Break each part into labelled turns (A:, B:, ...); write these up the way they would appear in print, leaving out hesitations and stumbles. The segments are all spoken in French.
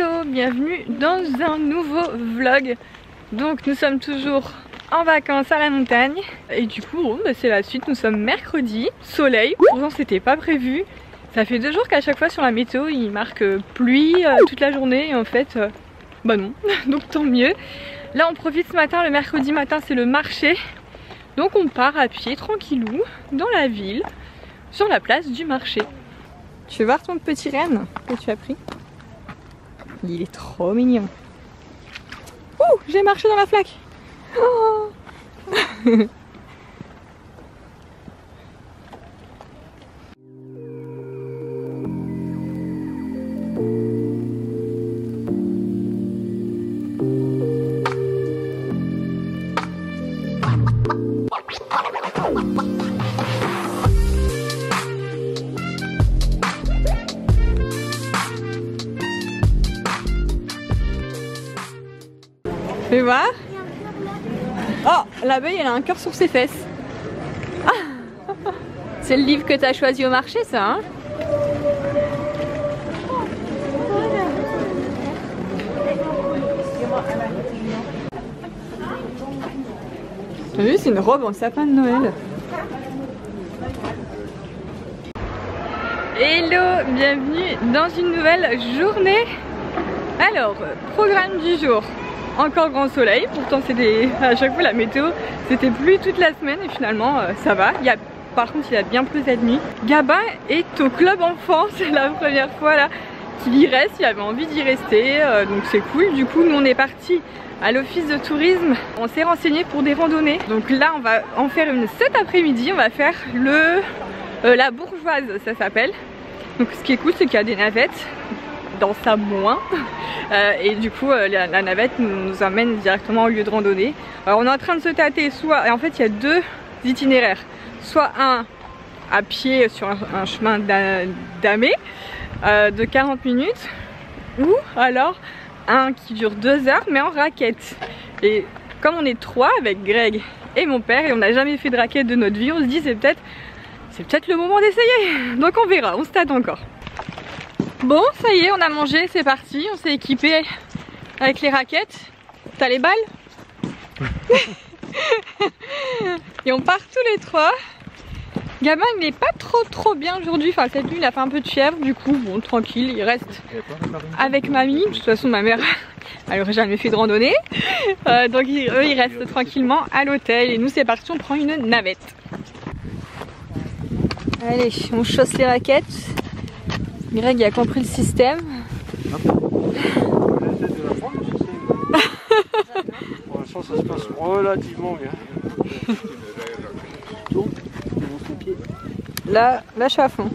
A: Hello, bienvenue dans un nouveau vlog. Donc nous sommes toujours en vacances à la montagne et du coup c'est la suite. Nous sommes mercredi, soleil, pourtant c'était pas prévu. Ça fait 2 jours qu'à chaque fois sur la météo il marque pluie toute la journée et en fait bah non, donc tant mieux. Là on profite ce matin, le mercredi matin c'est le marché. Donc on part à pied tranquillou dans la ville, sur la place du marché. Tu veux voir ton petit renne que tu as pris? Il est trop mignon. Ouh, j'ai marché dans la flaque. Oh. Fais voir. Oh, l'abeille elle a un cœur sur ses fesses. Ah. C'est le livre que t'as choisi au marché ça hein? T'as vu, c'est une robe en sapin de Noël. Hello, bienvenue dans une nouvelle journée. Alors, programme du jour. Encore grand soleil, pourtant c'était à chaque fois la météo, c'était pluie toute la semaine et finalement ça va. Par contre il a bien plu cette nuit. Gabin est au club enfant, c'est la première fois là qu'il y reste, il avait envie d'y rester, donc c'est cool. Du coup nous on est parti à l'office de tourisme, on s'est renseigné pour des randonnées. Donc là on va en faire une cet après-midi, on va faire la bourgeoise ça s'appelle. Donc ce qui est cool c'est qu'il y a des navettes dans sa moins et du coup la navette nous amène directement au lieu de randonnée. Alors on est en train de se tâter, soit, et en fait il y a 2 itinéraires, soit un à pied sur un chemin damé de 40 minutes ou alors un qui dure 2 heures mais en raquette. Et comme on est 3 avec Greg et mon père et on n'a jamais fait de raquette de notre vie, on se dit c'est peut-être le moment d'essayer. Donc on verra, on se tâte encore. Bon, ça y est, on a mangé, c'est parti, on s'est équipé avec les raquettes. T'as les balles? Et on part tous les 3. Gabin il n'est pas trop bien aujourd'hui, enfin cette nuit il a fait un peu de fièvre, du coup bon tranquille, il reste avec mamie. De toute façon ma mère elle aurait jamais fait de randonnée, donc eux ils restent tranquillement à l'hôtel et nous c'est parti, on prend une navette. Allez, on chausse les raquettes. Greg il a compris le système.
B: Pour l'instant ça se passe relativement bien.
A: Là je suis à fond.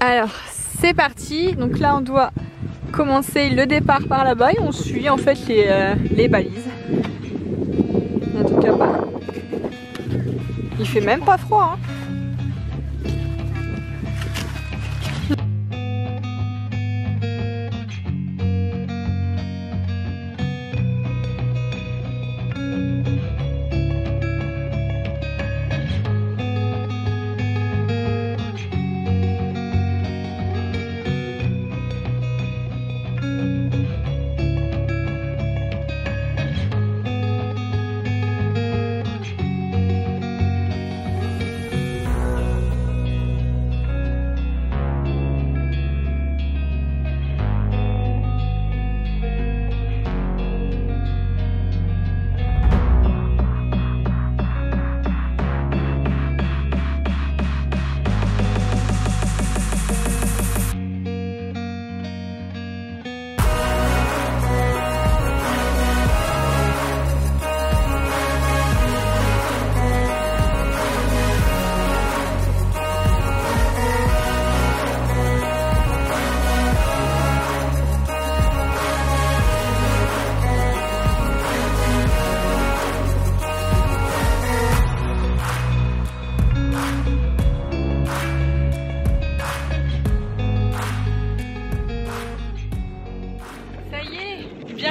A: Alors c'est parti, donc là on doit commencer le départ par là-bas et on suit en fait les balises. En tout cas pas. Il fait même pas froid hein.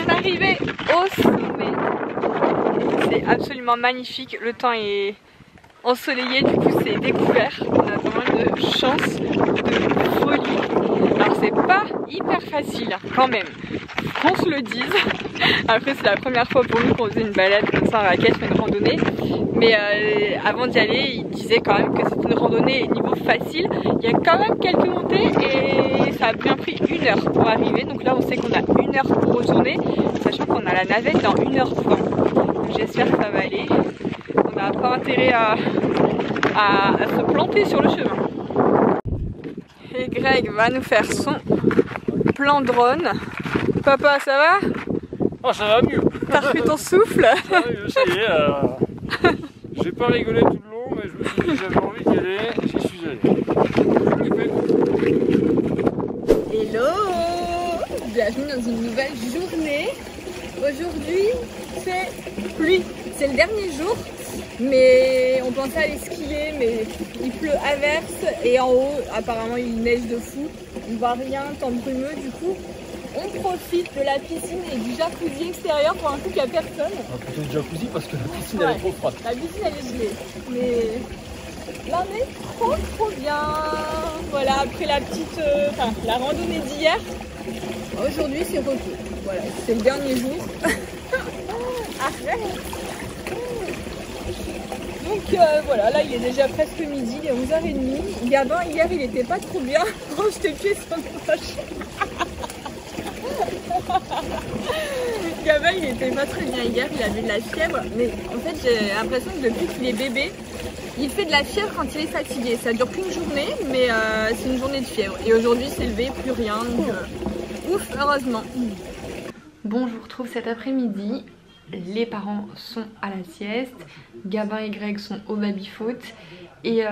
A: Arrivé au sommet. C'est absolument magnifique, le temps est ensoleillé, du coup c'est découvert. On a vraiment une chance de hyper facile quand même, qu'on se le dise. Après c'est la première fois pour nous qu'on faisait une balade comme ça en raquette, une randonnée. Mais avant d'y aller, il disait quand même que c'est une randonnée niveau facile. Il y a quand même quelques montées et ça a bien pris 1 heure pour arriver. Donc là on sait qu'on a 1 heure pour retourner, sachant qu'on a la navette dans 1h20. Donc j'espère que ça va aller. On n'a pas intérêt à se planter sur le chemin. Et Greg va nous faire son plan drone. Papa, ça va?
B: Oh, ça va mieux.
A: T'as repris ton souffle?
B: Ça y est, j'ai pas rigolé tout le long, mais je me suis dit que j'avais envie d'y aller, j'y suis allé.
A: Hello! Bienvenue dans une nouvelle journée. Aujourd'hui, c'est pluie. C'est le dernier jour, mais on pensait aller skier, mais il pleut à verse et en haut, apparemment, il neige de fou. On voit rien, temps brumeux, du coup. On profite de la piscine et du jacuzzi extérieur pour un coup qu'il n'y a personne.
B: Plutôt du jacuzzi parce que la piscine elle est trop froide.
A: La piscine elle est gelée. Mais là on est trop bien. Voilà, après la petite la randonnée d'hier. Aujourd'hui c'est retour. Voilà, c'est le dernier jour. Arrête. Donc voilà, là il est déjà presque midi, il est 11h30. Gabin hier il était pas trop bien. Oh, je t'ai tué son proche. Gabin il était pas très bien hier, il avait de la fièvre, mais en fait j'ai l'impression que depuis qu'il est bébé, il fait de la fièvre quand il est fatigué. Ça dure qu'une journée, mais c'est une journée de fièvre. Et aujourd'hui c'est levé, plus rien, donc ouf, heureusement. Bon, je vous retrouve cet après-midi. Les parents sont à la sieste, Gabin et Greg sont au baby-foot. Et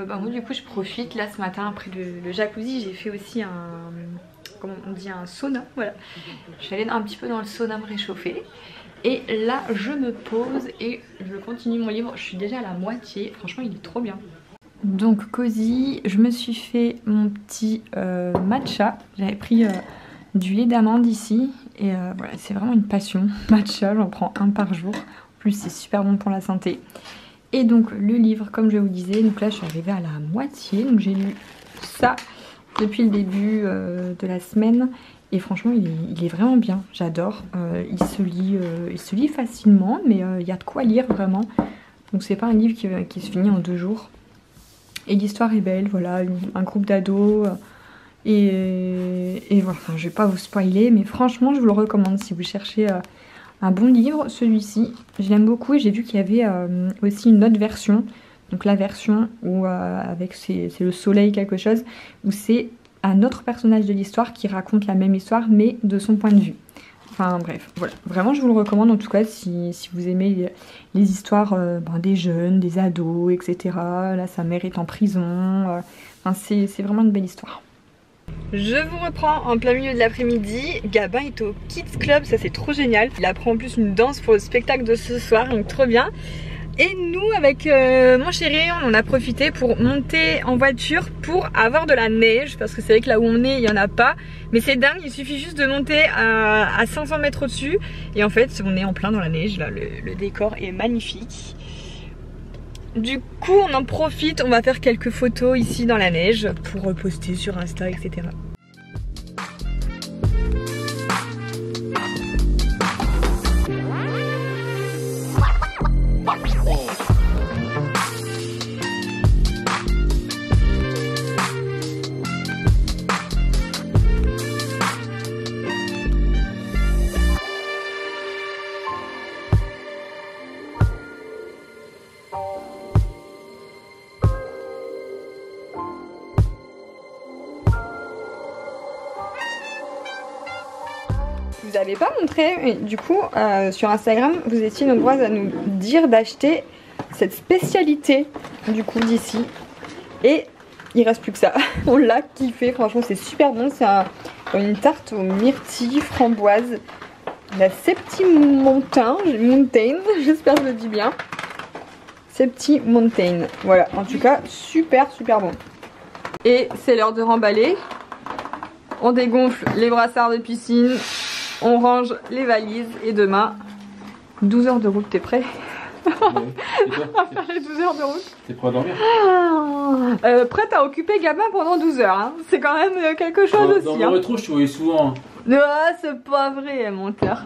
A: moi du coup je profite, là ce matin après le jacuzzi, j'ai fait aussi comment on dit, un sauna, voilà. Je suis allée un petit peu dans le sauna me réchauffer. Et là je me pose et je continue mon livre. Je suis déjà à la moitié, franchement il est trop bien. Donc cosy, je me suis fait mon petit matcha. J'avais pris du lait d'amande ici. Et voilà, c'est vraiment une passion. Matcha, j'en prends un par jour. En plus c'est super bon pour la santé. Et donc le livre, comme je vous disais, donc là je suis arrivée à la moitié. Donc j'ai lu ça depuis le début de la semaine et franchement il est vraiment bien, j'adore. Il se lit facilement, mais il y a de quoi lire vraiment. Donc c'est pas un livre qui se finit en 2 jours. Et l'histoire est belle, voilà, un groupe d'ados et voilà, enfin, je vais pas vous spoiler, mais franchement je vous le recommande si vous cherchez un bon livre. Celui-ci je l'aime beaucoup et j'ai vu qu'il y avait aussi une autre version. Donc la version où avec c'est le soleil quelque chose, où c'est un autre personnage de l'histoire qui raconte la même histoire mais de son point de vue. Enfin bref, voilà. Vraiment je vous le recommande en tout cas si vous aimez les histoires des jeunes, des ados, etc. Là sa mère est en prison. Enfin, c'est vraiment une belle histoire. Je vous reprends en plein milieu de l'après-midi. Gabin est au Kids Club, ça c'est trop génial. Il apprend en plus une danse pour le spectacle de ce soir, donc trop bien. Et nous avec mon chéri on en a profité pour monter en voiture pour avoir de la neige. Parce que c'est vrai que là où on est il n'y en a pas. Mais c'est dingue, il suffit juste de monter à 500 mètres au-dessus. Et en fait on est en plein dans la neige. Là le décor est magnifique. Du coup on en profite, on va faire quelques photos ici dans la neige pour poster sur Insta, etc. Vous n'avez pas montré, mais du coup sur Instagram vous étiez nombreuses à nous dire d'acheter cette spécialité du coup d'ici et il reste plus que ça. On l'a kiffé, franchement c'est super bon. C'est une tarte aux myrtilles framboise, la Septime Mountain, j'espère que je le dis bien. Septime Mountain, voilà, en tout cas super bon. Et c'est l'heure de remballer. On dégonfle les brassards de piscine, on range les valises et demain 12 heures de route, t'es prêt?
C: Et toi,
A: faire les 12 heures de route.
C: t'es prêt à dormir?
A: Prête à occuper Gabin pendant 12 heures, hein. C'est quand même quelque chose
C: Dans
A: aussi.
C: le
A: Hein.
C: rétro, je te voyais souvent.
A: Ah, c'est pas vrai, menteur.